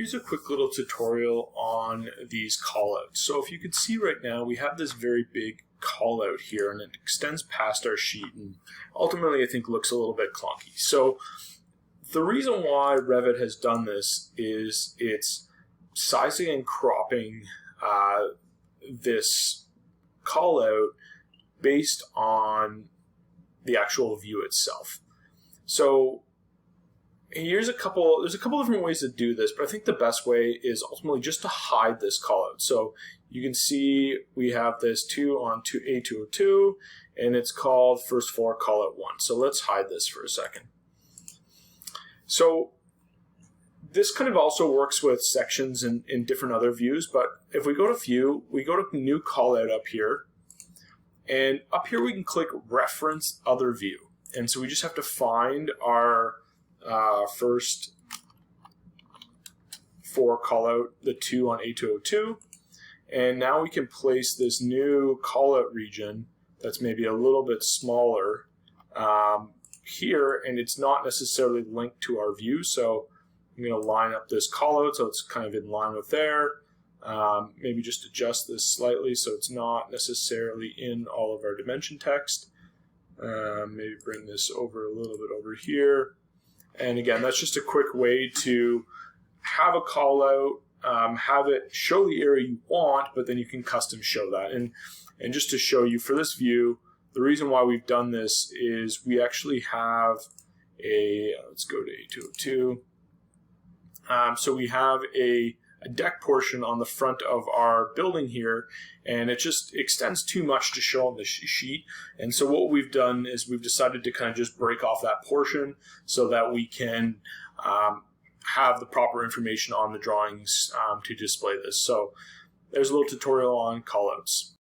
Here's a quick little tutorial on these callouts. So if you can see right now, we have this very big callout here and it extends past our sheet and ultimately I think looks a little bit clunky. So the reason why Revit has done this is it's sizing and cropping this callout based on the actual view itself. So there's a couple different ways to do this, but I think the best way is ultimately just to hide this callout. So you can see we have this 2 on A202, and it's called first floor callout 1. So let's hide this for a second. So this kind of also works with sections in different other views, but if we go to view, we go to new callout up here, and up here we can click reference other view. And so we just have to find our first floor callout, the 2 on A202, and now we can place this new callout region that's maybe a little bit smaller here, and it's not necessarily linked to our view. So I'm going to line up this callout so it's kind of in line with there. Maybe just adjust this slightly so it's not necessarily in all of our dimension text. Maybe bring this over a little bit over here. And again, that's just a quick way to have a call out, have it show the area you want, but then you can custom show that. And just to show you for this view, the reason why we've done this is we actually have a, let's go to A202. So we have a deck portion on the front of our building here, and it just extends too much to show on the sheet. And so what we've done is we've decided to kind of just break off that portion so that we can have the proper information on the drawings to display this. So there's a little tutorial on callouts.